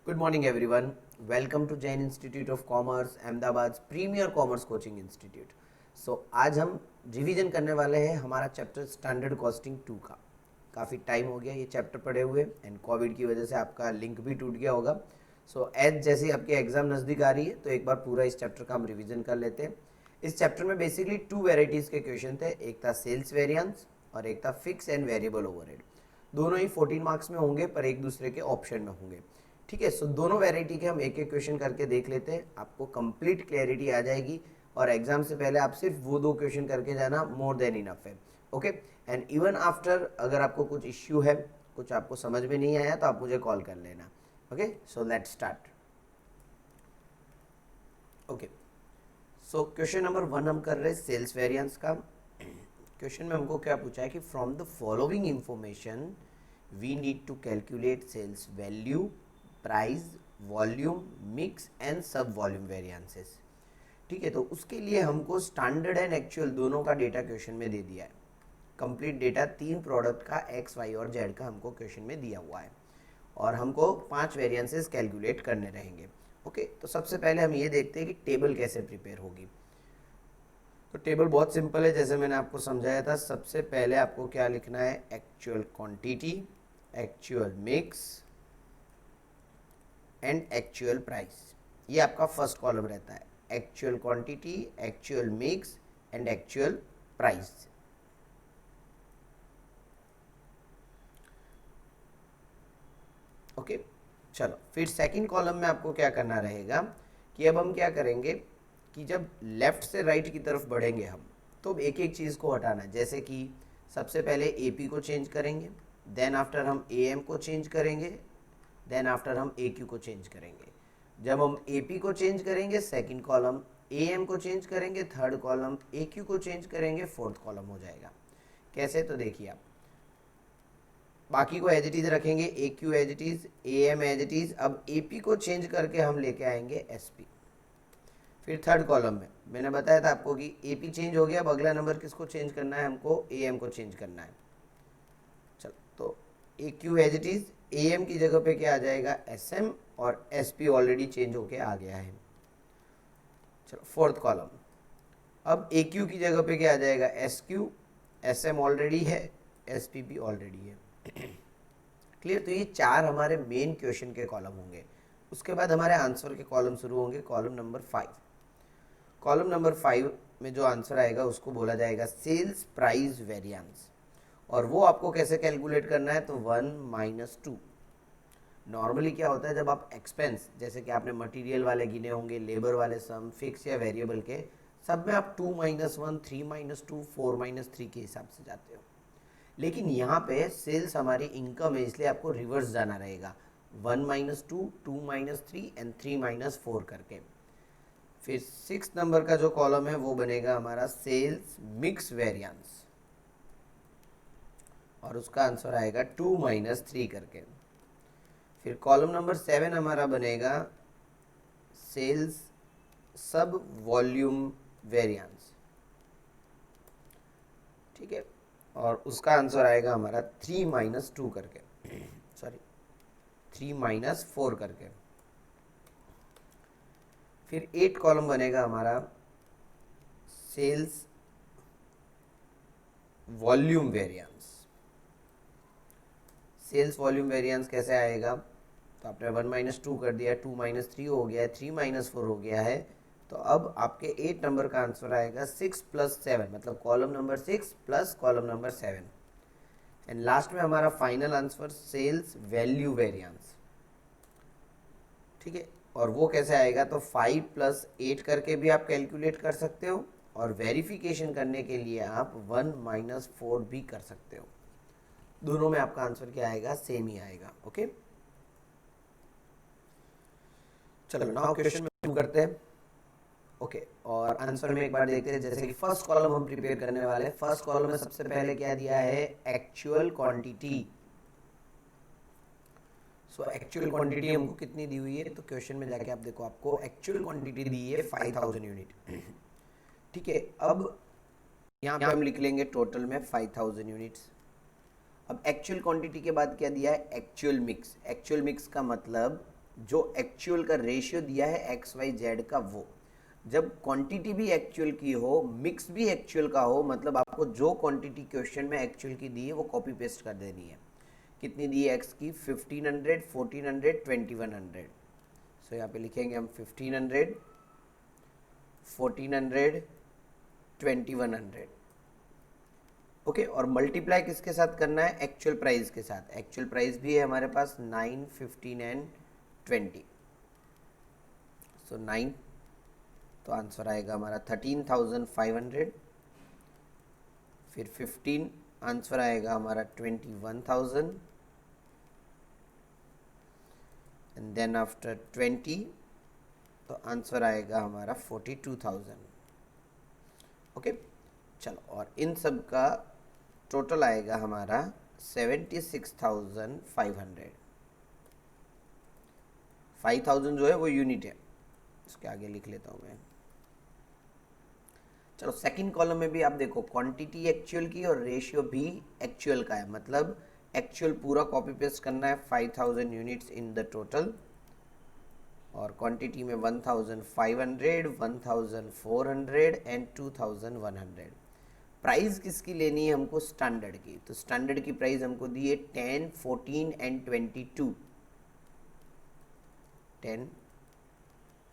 Good morning everyone. Welcome to Jain institute of commerce, Ahmedabad premier commerce coaching institute. आज हम revision करने वाले हैं हमारा चैप्टर स्टैंडर्ड कॉस्टिंग 2 का। काफ़ी टाइम हो गया ये चैप्टर पढ़े हुए एंड कोविड की वजह से आपका लिंक भी टूट गया होगा। एज जैसे आपकी एग्जाम नज़दीक आ रही है तो एक बार पूरा इस चैप्टर का हम रिवीजन कर लेते हैं। इस चैप्टर में बेसिकली 2 वेराइटीज़ के क्वेश्चन थे, एक था सेल्स वेरिएंस और एक था फिक्स एंड वेरिएबल ओवरहेड। दोनों ही 14 मार्क्स में होंगे पर एक दूसरे के ऑप्शन में होंगे। ठीक है, दोनों वैरायटी के हम एक एक क्वेश्चन करके देख लेते हैं, आपको कंप्लीट क्लैरिटी आ जाएगी और एग्जाम से पहले आप सिर्फ वो 2 क्वेश्चन करके जाना, मोर देन इनफ है। ओके, एंड इवन आफ्टर अगर आपको कुछ इश्यू है, कुछ आपको समझ में नहीं आया तो आप मुझे कॉल कर लेना। Okay, so let's start. Okay, so question number 1 हम कर रहे हैं सेल्स वेरिएंस का। क्वेश्चन में हमको क्या पूछा है कि from the following information we need to calculate sales value, price, volume, mix and sub volume variances. ठीक है, तो उसके लिए हमको स्टैंडर्ड एंड एक्चुअल दोनों का डेटा क्वेश्चन में दे दिया है। कंप्लीट डेटा 3 प्रोडक्ट का एक्स, वाई और जेड का हमको क्वेश्चन में दिया हुआ है और हमको 5 वेरिएंसेस कैलकुलेट करने रहेंगे। ओके, तो सबसे पहले हम ये देखते हैं कि टेबल कैसे प्रिपेयर होगी। तो टेबल बहुत सिंपल है, जैसे मैंने आपको समझाया था। सबसे पहले आपको क्या लिखना है, actual quantity, actual mix and actual price. ये आपका फर्स्ट कॉलम रहता है, actual quantity, actual mix and actual price. Okay, चलो फिर सेकंड कॉलम में आपको क्या करना रहेगा कि अब हम क्या करेंगे कि जब लेफ्ट से राइट की तरफ बढ़ेंगे हम, तो एक एक चीज़ को हटाना है। जैसे कि सबसे पहले एपी को चेंज करेंगे, देन आफ्टर हम एएम को चेंज करेंगे, देन आफ्टर हम ए क्यू को चेंज करेंगे। जब हम ए पी को चेंज करेंगे, सेकंड कॉलम ए एम को चेंज करेंगे, थर्ड कॉलम ए क्यू को चेंज करेंगे, फोर्थ कॉलम हो जाएगा। कैसे, तो देखिए आप बाकी को एज इट इज रखेंगे, A Q as it is, A M as it is. अब ए पी को चेंज करके हम लेके आएंगे एस पी। फिर थर्ड कॉलम में मैंने बताया था आपको कि ए पी चेंज हो गया, अब अगला नंबर किसको चेंज करना है, हमको ए एम को चेंज करना है। चलो, तो A Q as it is, A M की जगह पे क्या आ जाएगा, एस एम, और एस पी ऑलरेडी चेंज होके आ गया है। चलो फोर्थ कॉलम, अब ए क्यू की जगह पे क्या आ जाएगा, S Q, S am already है, एस पी भी ऑलरेडी है। क्लियर, तो ये 4 हमारे मेन क्वेश्चन के कॉलम होंगे। उसके बाद हमारे आंसर के कॉलम शुरू होंगे, कॉलम नंबर 5। कॉलम नंबर 5 में जो आंसर आएगा उसको बोला जाएगा सेल्स प्राइस वेरिएंस। और वो आपको कैसे कैलकुलेट करना है, तो 1 - 2। नॉर्मली क्या होता है, जब आप एक्सपेंस, जैसे कि आपने मटेरियल वाले गिने होंगे, लेबर वाले सम, फिक्स या वेरिएबल के, सब में आप 2 - 1, 3 - 2, 4 - 3 के हिसाब से जाते हो। लेकिन यहाँ पे सेल्स हमारी इनकम है, इसलिए आपको रिवर्स जाना रहेगा, 1 - 2, 2 - 3 एंड 3 - 4 करके। फिर 6 नंबर का जो कॉलम है वो बनेगा हमारा सेल्स मिक्स वेरिएंस, और उसका आंसर आएगा 2 - 3 करके। फिर कॉलम नंबर 7 हमारा बनेगा सेल्स सब वॉल्यूम वेरिएंस। ठीक है, और उसका आंसर आएगा हमारा 3 - 2 करके, सॉरी 3 - 4 करके। फिर 8 कॉलम बनेगा हमारा sales volume variance. Sales volume variance कैसे आएगा, तो आपने 1 - 2 कर दिया, 2 - 3 हो गया है, 3 - 4 हो गया है। तो अब आपके 8 नंबर का आंसर आएगा 6 + 7, मतलब column number 6 plus column number 7। And last में हमारा final answer sales value variance. ठीक है, और वो कैसे आएगा, तो 5 + 8 करके भी आप कैलकुलेट कर सकते हो, और वेरिफिकेशन करने के लिए आप 1 - 4 भी कर सकते हो। दोनों में आपका आंसर क्या आएगा, सेम ही आएगा। ओके, चलो नाउ क्वेश्चन में शुरू करते हैं। ओके, और आंसर में एक बार देखते हैं। जैसे कि फर्स्ट कॉलम हम प्रिपेयर करने वाले हैं, फर्स्ट कॉलम में सबसे पहले क्या दिया है, एक्चुअल क्वांटिटी। एक्चुअल क्वांटिटी हमको कितनी दी हुई है, तो क्वेश्चन में जाके आप देखो, आपको एक्चुअल क्वांटिटी दी है 5000 यूनिट। ठीक है, अब यहाँ पे हम लिख लेंगे टोटल में 5000 यूनिट्स। अब एक्चुअल क्वांटिटी के बाद क्या दिया है, एक्चुअल मिक्स। एक्चुअल मिक्स का मतलब जो एक्चुअल का रेशियो दिया है एक्स वाई जेड का वो। जब क्वांटिटी भी एक्चुअल की हो, मिक्स भी एक्चुअल का हो, मतलब आपको जो क्वांटिटी क्वेश्चन में एक्चुअल की दी है वो कॉपी पेस्ट कर देनी है। कितनी दी है एक्स की? 1500, 1400, 2100। सो यहाँ पे लिखेंगे हम 1500, 1400, 2100। ओके, और मल्टीप्लाई किसके साथ करना है? एक्चुअल प्राइस के साथ। एक्चुअल प्राइस भी है हमारे पास 9, 15 एंड 20। सो 9, तो आंसर आएगा हमारा 13,500। फिर 15, आंसर आएगा हमारा 21,000। एंड देन आफ्टर 20, तो आंसर आएगा हमारा 42,000। ओके, चलो, और इन सब का टोटल आएगा हमारा 76,500। 5,000 जो है वो यूनिट है, इसके आगे लिख लेता हूँ मैं। चलो, सेकंड कॉलम में भी आप देखो क्वांटिटी एक्चुअल की और रेशियो भी एक्चुअल का है, मतलब एक्चुअल पूरा कॉपी पेस्ट करना है। 5,000 यूनिट्स इन द टोटल, और क्वांटिटी में 1,500, 1,400 एंड 2,100। प्राइस किसकी लेनी है हमको? स्टैंडर्ड की। तो स्टैंडर्ड की प्राइस हमको दी है 10, 14 एंड 22। 10,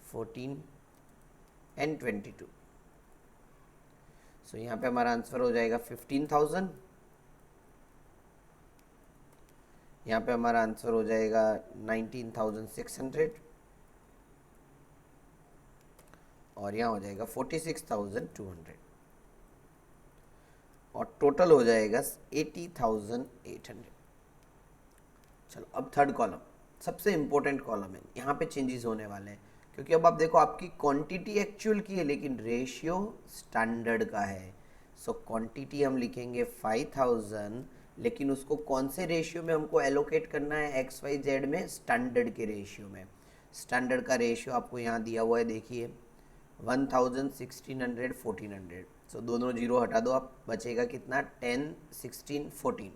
14 एंड 22। सो यहाँ पे हमारा आंसर हो जाएगा 15,000। यहाँ पे हमारा आंसर हो जाएगा 19,600, और यहाँ हो जाएगा 46,200, और टोटल हो जाएगा 80,800। चलो, अब थर्ड कॉलम सबसे इंपॉर्टेंट कॉलम है, यहाँ पे चेंजेस होने वाले हैं, क्योंकि अब आप देखो आपकी क्वांटिटी एक्चुअल की है लेकिन रेशियो स्टैंडर्ड का है। सो क्वांटिटी हम लिखेंगे 5,000, लेकिन उसको कौन से रेशियो में हमको एलोकेट करना है? एक्स वाई जेड में स्टैंडर्ड के रेशियो में। स्टैंडर्ड का रेशियो आपको यहाँ दिया हुआ है, देखिए 1,000, 1,600, 1,400। सो दोनों जीरो हटा दो, आप बचेगा कितना? 10, 16, 14।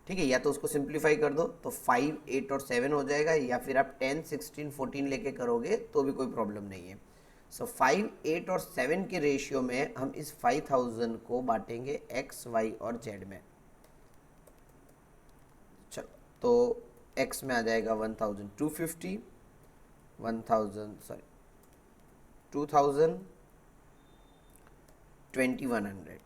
ठीक है, या तो उसको सिंप्लीफाई कर दो तो 5, 8 और 7 हो जाएगा, या फिर आप 10, 16, 14 लेके करोगे तो भी कोई प्रॉब्लम नहीं है। सो 5, 8 और 7 के रेशियो में हम इस 5,000 को बांटेंगे एक्स, वाई और जेड में। चलो, तो एक्स में आ जाएगा 1,250, 2,000, 2,100,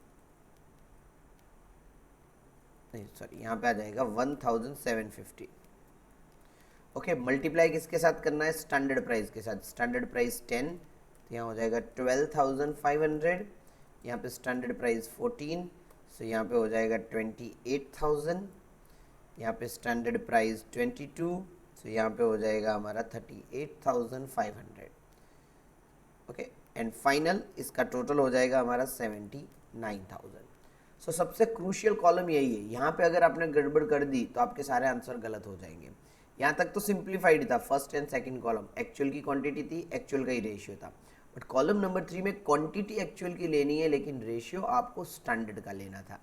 नहीं सॉरी, यहाँ पे आ जाएगा 1,750। ओके, मल्टीप्लाई किसके साथ करना है? स्टैंडर्ड प्राइस के साथ। स्टैंडर्ड प्राइस 10, तो यहाँ हो जाएगा 12,500। यहाँ पे स्टैंडर्ड प्राइस 14, सो यहाँ पे हो जाएगा 28,000। यहाँ पे स्टैंडर्ड प्राइस 22, सो यहाँ पे हो जाएगा हमारा 38,500। ओके, एंड फाइनल इसका टोटल हो जाएगा हमारा 79,000। सो सबसे क्रूशियल कॉलम यही है। यहाँ पे अगर आपने गड़बड़ कर दी तो आपके सारे आंसर गलत हो जाएंगे। यहाँ तक तो सिंप्लीफाइड था, first and second column actual की क्वांटिटी थी, एक्चुअल का ही रेशियो था। बट कॉलम नंबर 3 में क्वांटिटी एक्चुअल की लेनी है लेकिन रेशियो आपको स्टैंडर्ड का लेना था।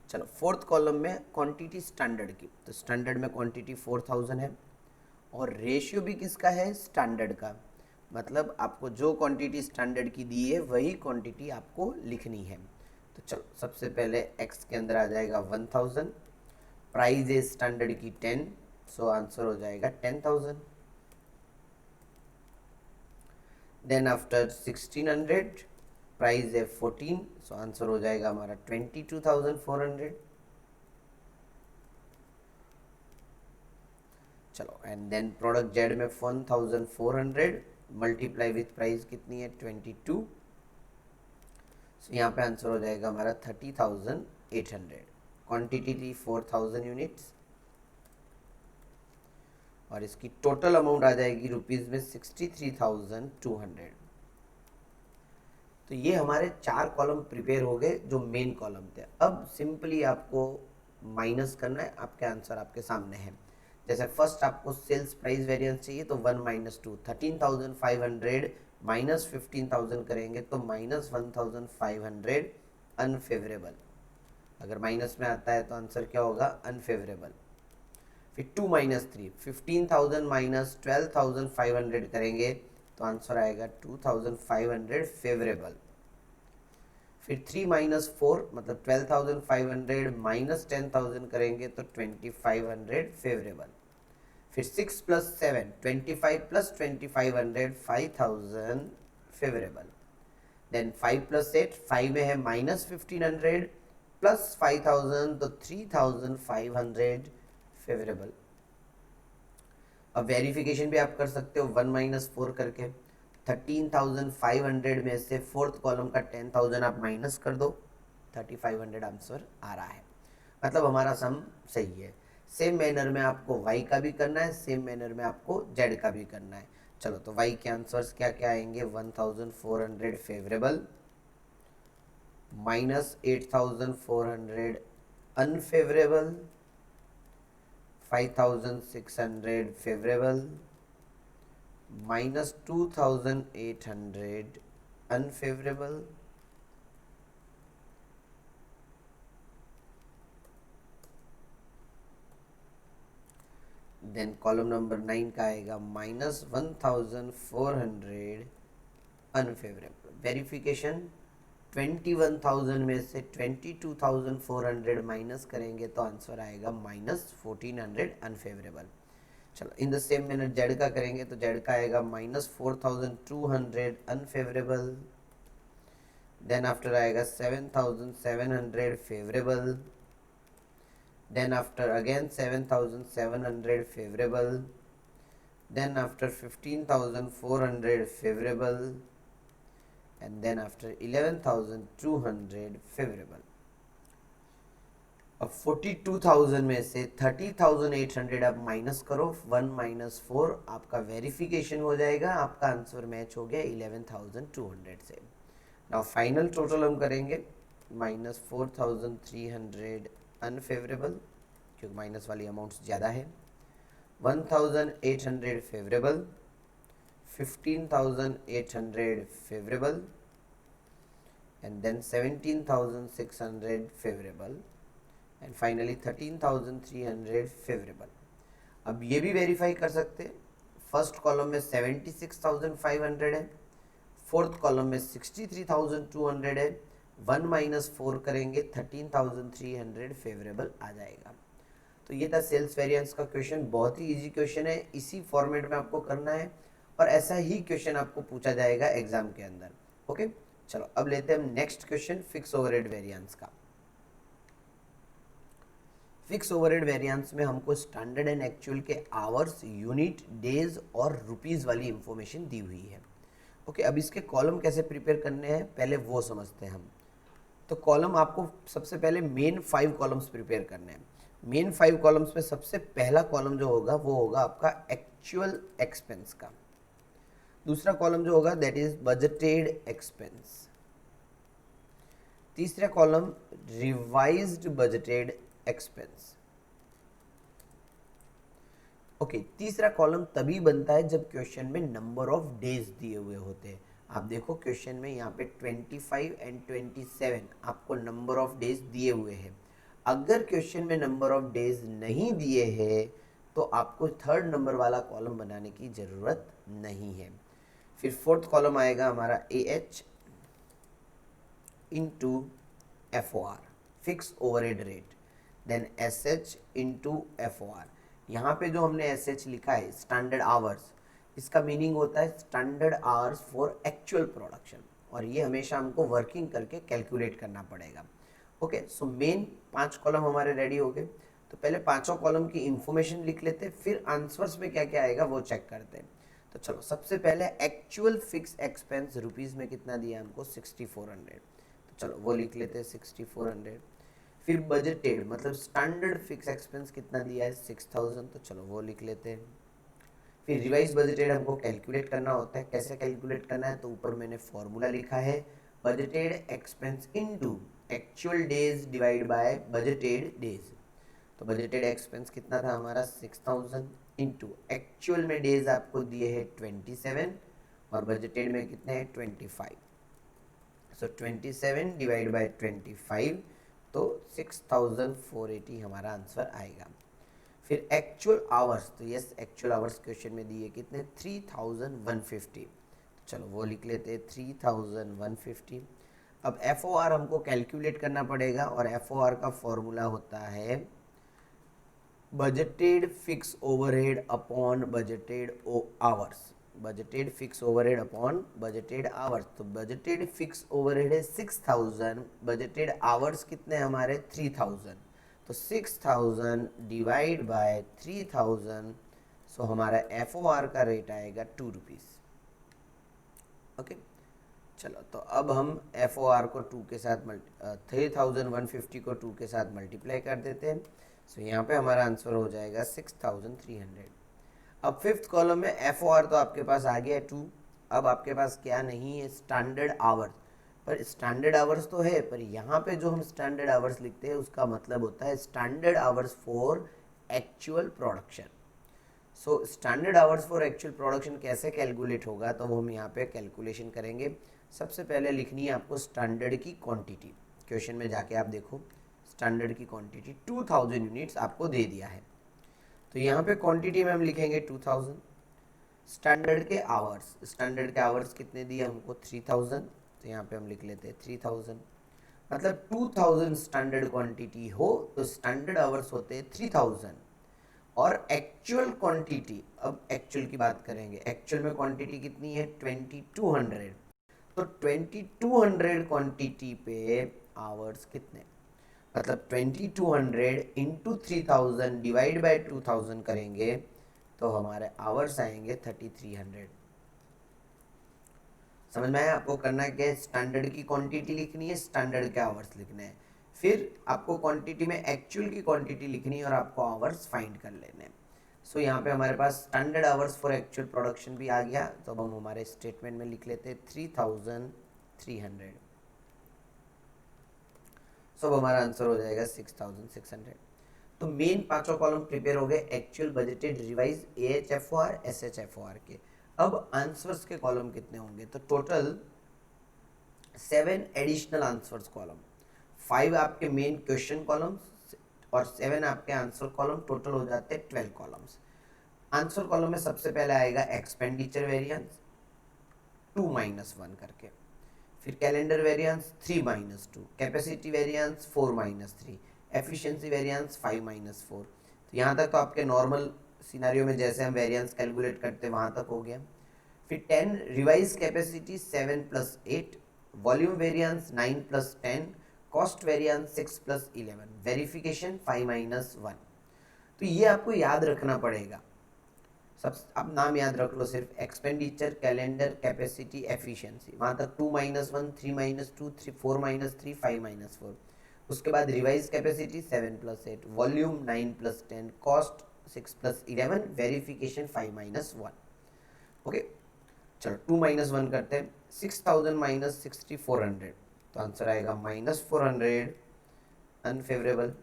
चलो, फोर्थ कॉलम में क्वांटिटी स्टैंडर्ड की, तो स्टैंडर्ड में क्वांटिटी 4,000 है, और रेशियो भी किसका है? स्टैंडर्ड का। मतलब आपको जो क्वांटिटी स्टैंडर्ड की दी है वही क्वांटिटी आपको लिखनी है। तो चलो, सबसे पहले x के अंदर आ जाएगा 1,000, प्राइस है स्टैंडर्ड की 10, सो आंसर हो जाएगा 10,000। देन आफ्टर 1,600, प्राइस है 14, सो आंसर हो जाएगा हमारा 22,400। चलो, एंड देन प्रोडक्ट जेड में 1,400 मल्टीप्लाई विथ प्राइस कितनी है? 22, सो यहाँ पे आंसर हो जाएगा हमारा 30,800। क्वांटिटी थी 4,000 यूनिट्स, और इसकी टोटल अमाउंट आ जाएगी रुपीज़ में 63,200। तो ये हमारे 4 कॉलम प्रिपेयर हो गए जो मेन कॉलम थे। अब सिंपली आपको माइनस करना है, आपके आंसर आपके सामने है। जैसे फर्स्ट आपको सेल्स प्राइस वेरिएंस चाहिए तो 1 - 2, 13,500 माइनस 15,000 करेंगे तो माइनस 1,500 अनफेवरेबल। अगर माइनस में आता है तो आंसर क्या होगा? अनफेवरेबल। फिर 2 माइनस 3, 15,000 माइनस 12,500 करेंगे तो आंसर आएगा 2,500 फेवरेबल। फिर 3 माइनस 4 मतलब 12,500 माइनस 10,000 करेंगे तो 2,500 फेवरेबल। फिर 6 plus 7 25 plus 2,500 5,000 favourable. Then 5 plus 8 5 में है माइनस 1,500 प्लस 5,000 तो 3,500 फेवरेबल। अब वेरिफिकेशन भी आप कर सकते हो 1 माइनस 4 करके। 13,500 में से फोर्थ कॉलम का 10,000 आप माइनस कर दो, 3,500 आंसर आ रहा है। मतलब हमारा सम सही है। सेम मैनर में आपको y का भी करना है, सेम मैनर में आपको z का भी करना है। चलो तो y के आंसर्स क्या क्या आएंगे, 1,400 favourable minus 8,400 unfavourable, 5,600 favourable minus 2,800 unfavourable, then column number 9 का आएगा माइनस 1,400 अनफेवरेबल। वेरिफिकेशन 21,000 में से 22,400 माइनस करेंगे तो आंसर आएगा माइनस 1,400 अनफेवरेबल। चलो in the same manner Z का करेंगे तो जेड का आएगा माइनस 4,200 अनफेवरेबल, देन आफ्टर आएगा 7,700 favourable, then after again 7,700 favorable, then after 15,400 favorable, and then after 11,200 favorable। अब 42,000 में से 30,800 आप माइनस करो, 1 माइनस 4 आपका वेरिफिकेशन हो जाएगा, आपका आंसर मैच हो गया 11,200 से। नाउ फाइनल टोटल हम करेंगे माइनस 4,300 अनफेवरेबल क्योंकि माइनस वाली अमाउंट्स ज़्यादा है, 1,800 favourable, 15,800 favourable and then 17,600 favourable and finally 13,300 favourable. अब ये भी वेरीफाई कर सकते हैं, फर्स्ट कॉलम में 76,500 है, फोर्थ कॉलम में 63,200 है, 1 माइनस 4 करेंगे 13,300 फेवरेबल आ जाएगा। तो ये था सेल्स वेरिएंस का क्वेश्चन, बहुत ही इजी क्वेश्चन है, इसी फॉर्मेट में आपको करना है और ऐसा ही क्वेश्चन आपको पूछा जाएगा एग्जाम के अंदर। ओके चलो अब लेते हैं हम next question fix overhead variance का। फिक्स ओवरहेड वेरिएंस में हमको स्टैंडर्ड एंड एक्चुअल के आवर्स, यूनिट, डेज और रुपीस वाली इंफॉर्मेशन दी हुई है। ओके अब इसके कॉलम कैसे प्रिपेयर करने हैं पहले वो समझते हैं हम। तो कॉलम आपको सबसे पहले मेन 5 कॉलम्स प्रिपेयर करने हैं। मेन 5 कॉलम्स में सबसे पहला कॉलम जो होगा वो होगा आपका एक्चुअल एक्सपेंस का। दूसरा कॉलम जो होगा दैट इज बजटेड एक्सपेंस। तीसरा column revised budgeted expense. Okay तीसरा कॉलम तभी बनता है जब क्वेश्चन में नंबर ऑफ डेज दिए हुए होते हैं। आप देखो क्वेश्चन में यहाँ पे 25 एंड 27 आपको नंबर ऑफ डेज दिए हुए हैं। अगर क्वेश्चन में नंबर ऑफ डेज नहीं दिए हैं तो आपको थर्ड नंबर वाला कॉलम बनाने की ज़रूरत नहीं है। फिर फोर्थ कॉलम आएगा हमारा AH into FOR fix overhead rate, then SH into FOR। यहाँ पे जो हमने SH लिखा है स्टैंडर्ड आवर्स, इसका मीनिंग होता है standard hours for actual production, और ये हमेशा हमको वर्किंग करके कैलकुलेट करना पड़ेगा। ओके सो मेन 5 कॉलम हमारे रेडी हो गए। तो पहले पांचों कॉलम की इंफॉर्मेशन लिख लेते हैं, फिर आंसर्स में क्या क्या आएगा वो चेक करते हैं। तो चलो सबसे पहले एक्चुअल फिक्स एक्सपेंस रुपीज़ में कितना दिया हमको 6,400, तो चलो वो लिख लेते हैं 6,400। फिर बजटेड मतलब स्टैंडर्ड फिक्स एक्सपेंस कितना दिया है 6,000, तो चलो वो लिख लेते हैं। फिर रिवाइज बजटेड हमको कैलकुलेट करना होता है, कैसे कैलकुलेट करना है तो ऊपर मैंने फॉर्मूला लिखा है budgeted expense into actual days divide by budgeted days. तो बजटेड एक्सपेंस कितना था हमारा 6,000 इंटू एक्चुअल में डेज आपको दिए हैं 27 और बजटेड में कितने हैं 25। सो 27 डिवाइड बाय 25 तो 6,480 हमारा आंसर आएगा। फिर एक्चुअल आवर्स, तो यस एक्चुअल आवर्स क्वेश्चन में दिए कितने 3150। चलो वो लिख लेते हैं 3150। अब एफ ओ आर हमको कैलकुलेट करना पड़ेगा और एफ ओ आर का फॉर्मूला होता है budgeted fix overhead upon budgeted hours. Budgeted fix overhead upon budgeted hours, तो बजटेड फिक्स ओवरहेड है 6000, बजटेड आवर्स कितने हमारे 3000, तो 6000 डिवाइड बाय 3000, सो हमारा एफ ओ आर का रेट आएगा 2 रुपीज़। ओके चलो, तो अब हम एफ ओ आर को 2 के साथ 3150 को 2 के साथ मल्टीप्लाई कर देते हैं। सो यहाँ पे हमारा आंसर हो जाएगा 6300। अब फिफ्थ कॉलम में एफ ओ आर तो आपके पास आ गया है 2। अब आपके पास क्या नहीं है, स्टैंडर्ड आवर्स। पर स्टैंडर्ड आवर्स तो है, पर यहाँ पे जो हम स्टैंडर्ड आवर्स लिखते हैं उसका मतलब होता है standard hours for actual production. So standard hours for actual production कैसे कैलकुलेट होगा, तो वो हम यहाँ पे कैलकुलेशन करेंगे। सबसे पहले लिखनी है आपको स्टैंडर्ड की क्वांटिटी। क्वेश्चन में जाके आप देखो, स्टैंडर्ड की क्वांटिटी 2000 यूनिट्स आपको दे दिया है, तो यहाँ पे क्वांटिटी में हम लिखेंगे 2000। स्टैंडर्ड के आवर्स, स्टैंडर्ड के आवर्स कितने दिए हमको 3000, तो यहाँ पे हम लिख लेते हैं 3000। मतलब 2000 स्टैंडर्ड क्वांटिटी हो तो स्टैंडर्ड आवर्स होते हैं 3000। और एक्चुअल क्वांटिटी, अब एक्चुअल की बात करेंगे, एक्चुअल में क्वांटिटी कितनी है 2200, तो 2200 क्वांटिटी पे आवर्स कितने, मतलब 2200 इंटू 3000 डिवाइड बाय 2000 करेंगे तो हमारे आवर्स आएंगे 3300। समझ में आया? आपको करना क्या है, स्टैंडर्ड की क्वांटिटी लिखनी है, स्टैंडर्ड के आवर्स लिखने हैं, फिर आपको क्वांटिटी में एक्चुअल की क्वांटिटी लिखनी है और आपको आवर्स फाइंड कर लेने हैं। सो यहाँ पे हमारे पास standard hours for actual production भी आ गया, तो अब हम हमारे स्टेटमेंट में लिख लेते हैं 3300। सब हमारा आंसर हो जाएगा 6600। तो मेन पांचों कॉलम प्रिपेयर हो गए, actual, budgeted, revise, AHFOR, SHFOR के। अब आंसर्स के कॉलम कितने होंगे, तो टोटल 7 एडिशनल आंसर्स कॉलम, 5 आपके मेन क्वेश्चन कॉलम्स और 7 आपके आंसर कॉलम, टोटल हो जाते हैं 12 कॉलम्स। आंसर कॉलम में सबसे पहले आएगा एक्सपेंडिचर वेरिएंस 2-1 करके, फिर calendar variance 3-2, capacity variance 4-3, efficiency variance 5-4। तो यहाँ तक तो आपके नॉर्मल सिनेरियो में जैसे हम वेरिएंस कैलकुलेट करते हैं वहाँ तक हो गया। फिर 10 revise capacity 7+8, volume variance 9+10, cost variance 6+11, verification 5-1। तो ये आपको याद रखना पड़ेगा। सब अब नाम याद रख लो सिर्फ, एक्सपेंडिचर, कैलेंडर, कैपेसिटी, एफिशिएंसी, वहाँ तक 2-1, 3-2, 4-3, 5-4। उसके बाद revise capacity 7+8, volume 9+10, cost 6+11, verification 5-1। Okay चलो 2-1 करते हैं, 6000 माइनस 6400, तो आंसर आएगा -400, अनफेवरेबल।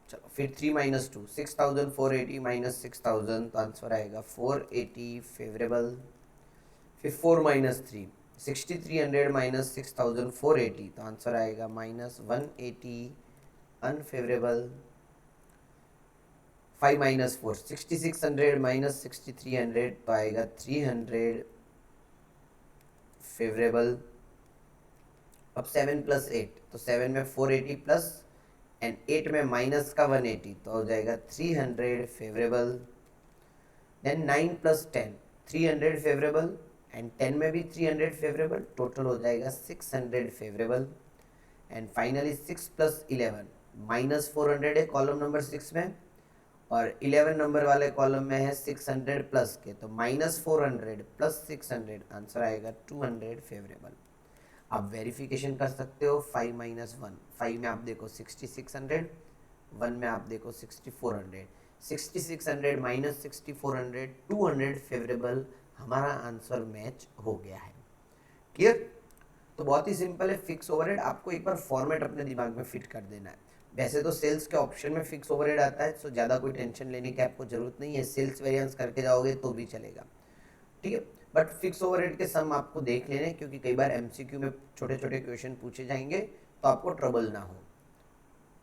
चलो फिर 3-2, 6480 माइनस 6000, तो आंसर आएगा 480, फेवरेबल। फिर 4-3, 6300 माइनस 6000, 480, तो आंसर आएगा -180, अनफेवरेबल। 5-4, 6600 माइनस 6300, तो आएगा 300, फेवरेबल। अब 7+8, तो 7 में 480 प्लस एंड 8 में माइनस का 180, तो हो जाएगा 300, फेवरेबल। देन 9+10, 300 फेवरेबल एंड 10 में भी 300 फेवरेबल, टोटल हो जाएगा 600 फेवरेबल। एंड फाइनली 6+11, -400 है कॉलम नंबर 6 में और 11 नंबर वाले कॉलम में है 600 प्लस के, तो -400 प्लस 600, आंसर आएगा 200, फेवरेबल। आप वेरिफिकेशन कर सकते हो 5-1, 5 में आप देखो 6600, 1 में आप देखो 6400, 6600 माइनस 6400, 200 फेवरेबल, हमारा आंसर मैच हो गया है। क्लियर? तो बहुत ही सिंपल है, फिक्स ओवरहेड आपको एक बार फॉर्मेट अपने दिमाग में फिट कर देना है। वैसे तो सेल्स के ऑप्शन में फिक्स ओवरहेड आता है, तो ज़्यादा कोई टेंशन लेने की आपको जरूरत नहीं है, सेल्स वेरिएंस करके जाओगे तो भी चलेगा, ठीक है। बट फिक्स ओवरहेड के सम आपको देख लेने, क्योंकि कई बार एमसीक्यू में छोटे छोटे क्वेश्चन पूछे जाएंगे तो आपको ट्रबल ना हो।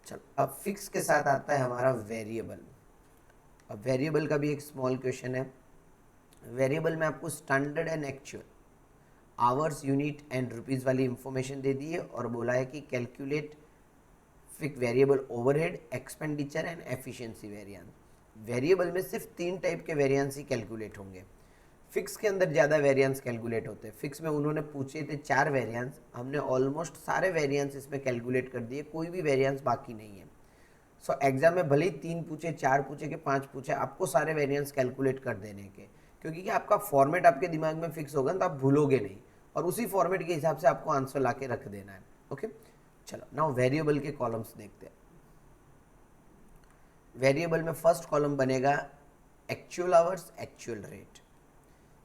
चलो अब फिक्स के साथ आता है हमारा वेरिएबल। अब वेरिएबल का भी एक स्मॉल क्वेश्चन है। वेरिएबल में आपको standard and actual, hours, unit and rupees वाली इंफॉर्मेशन दे दी है और बोला है कि calculate fix variable overhead, expenditure and efficiency variance. Variable में सिर्फ 3 टाइप के वेरिएंस ही कैलकुलेट होंगे। फिक्स के अंदर ज़्यादा वेरिएंस कैलकुलेट होते हैं। फिक्स में उन्होंने पूछे थे 4 वेरिएंस, हमने ऑलमोस्ट सारे वेरिएंस इसमें कैलकुलेट कर दिए, कोई भी वेरिएंस बाकी नहीं है। सो एग्जाम में भले ही 3 पूछे, 4 पूछे कि 5 पूछे, आपको सारे वेरिएंस कैलकुलेट कर देने के, क्योंकि आपका फॉर्मेट आपके दिमाग में फिक्स होगा तो आप भूलोगे नहीं, और उसी फॉर्मेट के हिसाब से आपको आंसर ला के रख देना है। ओके, चलो नाउ वेरिएबल के कॉलम्स देखते हैं। वेरिएबल में फर्स्ट कॉलम बनेगा actual hours, actual rate.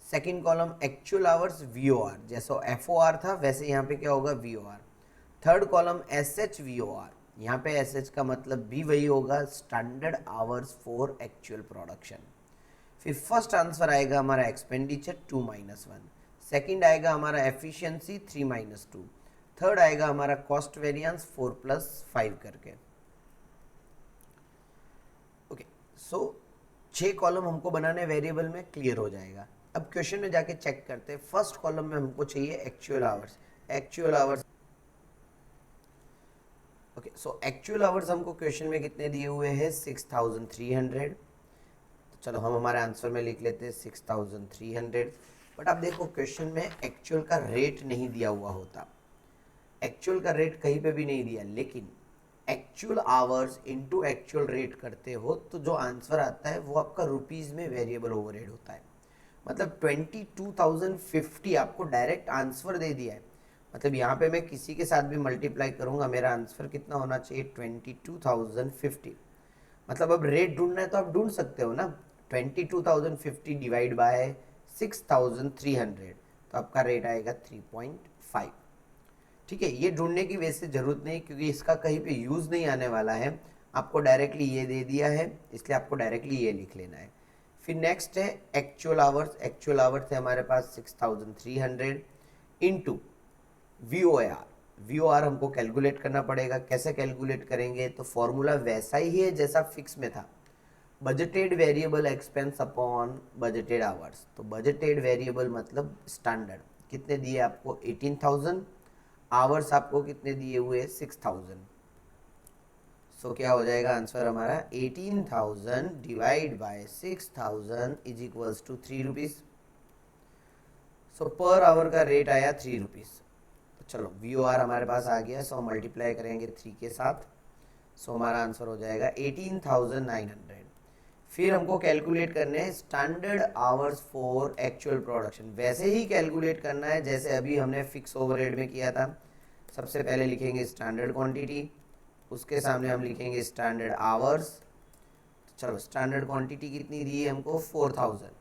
Second column actual hours VOR, जैसा FOR था वैसे यहाँ पे क्या होगा VOR। Third column SH VOR, यहाँ पे SH का मतलब भी वही होगा, standard hours for actual production. फिर फर्स्ट आंसर आएगा हमारा एक्सपेंडिचर 2 - 1, सेकेंड आएगा हमारा एफिशिएंसी 3 - 2, थर्ड आएगा हमारा कॉस्ट वेरिएंस 4 + 5 करके। ओके, सो 6 कॉलम हमको बनाने वेरिएबल में, क्लियर हो जाएगा। अब क्वेश्चन में जाके चेक करते हैं। फर्स्ट कॉलम में हमको चाहिए actual hours. Actual hours, okay, so actual hours हमको क्वेश्चन में कितने दिए हुए हैं 6300। तो चलो हम हमारे आंसर में लिख लेते हैं 6300। बट आप देखो क्वेश्चन में एक्चुअल का रेट नहीं दिया हुआ होता, एक्चुअल का रेट कहीं पे भी नहीं दिया, लेकिन actual hours into actual rate करते हो तो जो आंसर आता है वो आपका रुपीज़ में वेरिएबल ओवरहेड होता है। मतलब 22,050 आपको डायरेक्ट आंसर दे दिया है। मतलब यहाँ पे मैं किसी के साथ भी मल्टीप्लाई करूँगा, मेरा आंसर कितना होना चाहिए 22,050। मतलब अब रेट ढूंढना है तो आप ढूंढ सकते हो ना, 22,050 डिवाइड बाय 6,300, तो आपका रेट आएगा 3.5। ठीक है, ये ढूंढने की वैसे ज़रूरत नहीं, क्योंकि इसका कहीं पे यूज़ नहीं आने वाला है, आपको डायरेक्टली ये दे दिया है, इसलिए आपको डायरेक्टली ये लिख लेना है। फिर नेक्स्ट है एक्चुअल आवर्स। एक्चुअल आवर्स है हमारे पास 6,300 इंटू VOR। VOR हमको कैलकुलेट करना पड़ेगा। कैसे कैलकुलेट करेंगे, तो फॉर्मूला वैसा ही है जैसा फिक्स में था, budgeted variable expense upon budgeted hours. तो बजटेड वेरिएबल मतलब स्टैंडर्ड कितने दिए आपको 18,000, आवर्स आपको कितने दिए हुए 6,000। सो क्या हो जाएगा आंसर हमारा 18,000 divide by 6,000 is equals to 3 rupees. So per hour का रेट आया 3 रुपीज़। तो चलो VOR हमारे पास आ गया, सो मल्टीप्लाई करेंगे 3 के साथ, सो हमारा आंसर हो जाएगा 18,900। फिर हमको कैलकुलेट करने हैं standard hours for actual production. वैसे ही कैलकुलेट करना है जैसे अभी हमने फिक्स ओवरहेड में किया था। सबसे पहले लिखेंगे स्टैंडर्ड क्वांटिटी, उसके सामने हम लिखेंगे स्टैंडर्ड आवर्स। तो चलो स्टैंडर्ड क्वांटिटी कितनी दी है हमको 4,000,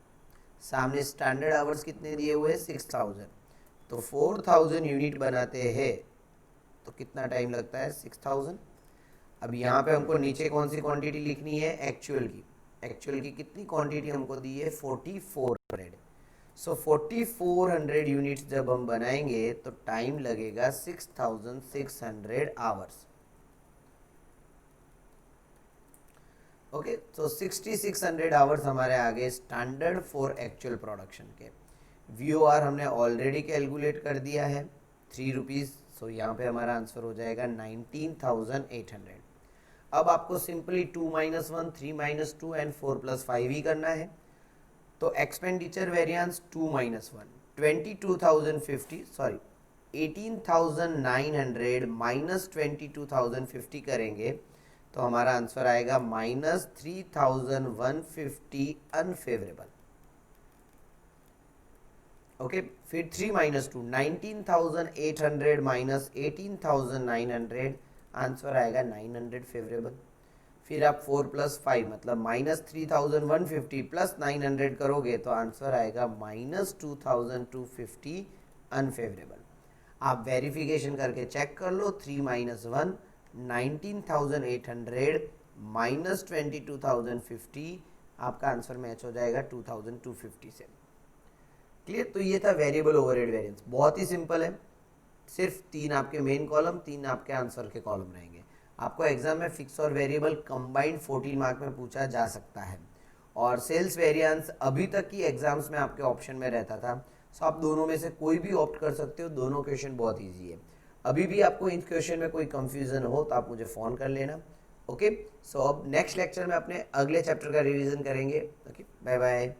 सामने स्टैंडर्ड आवर्स कितने दिए हुए 6,000। तो 4,000 यूनिट बनाते हैं तो कितना टाइम लगता है 6,000। अब यहाँ पे हमको नीचे कौन सी क्वांटिटी लिखनी है एक्चुअल की। एक्चुअल की कितनी क्वांटिटी हमको दी है 4,400। सो 4,400 यूनिट्स जब हम बनाएंगे तो टाइम लगेगा 6,600 आवर्स। ओके, तो 6,600 आवर्स हमारे आगे स्टैंडर्ड फॉर एक्चुअल प्रोडक्शन के। VOR हमने ऑलरेडी कैलकुलेट कर दिया है 3 रुपीज़। सो यहाँ पे हमारा आंसर हो जाएगा 19,800। अब आपको सिंपली 2 - 1, 3 - 2 एंड 4 + 5 ही करना है। तो एक्सपेंडिचर वेरिएंस 2 - 1 22,050, सॉरी 18,900 माइनस 22,050 करेंगे तो हमारा आंसर आएगा -3,150 अनफेवरेबल। ओके, फिर 3 - 2 19,800 माइनस 18,900, आंसर आएगा 900 फेवरेबल। फिर आप 4 + 5 मतलब -3,150 प्लस 900 करोगे तो आंसर आएगा -2,250 अनफेवरेबल। आप वेरिफिकेशन करके चेक कर लो, 3 - 1 19,800 माइनस 22,050, आपका आंसर मैच हो जाएगा 2,250 से। क्लियर, तो ये था वेरिएबल ओवरहेड वेरिएंस, बहुत ही सिंपल है। सिर्फ 3 आपके मेन कॉलम, 3 आपके आंसर के कॉलम रहेंगे। आपको एग्जाम में फिक्स और वेरिएबल कंबाइंड 14 मार्क में पूछा जा सकता है, और सेल्स वेरिएंस अभी तक की एग्जाम्स में आपके ऑप्शन में रहता था। सो आप दोनों में से कोई भी ऑप्ट कर सकते हो, दोनों क्वेश्चन बहुत ईजी है। अभी भी आपको इन क्वेश्चन में कोई कंफ्यूजन हो तो आप मुझे फ़ोन कर लेना। ओके, सो अब नेक्स्ट लेक्चर में अपने अगले चैप्टर का रिवीजन करेंगे। Okay, bye bye.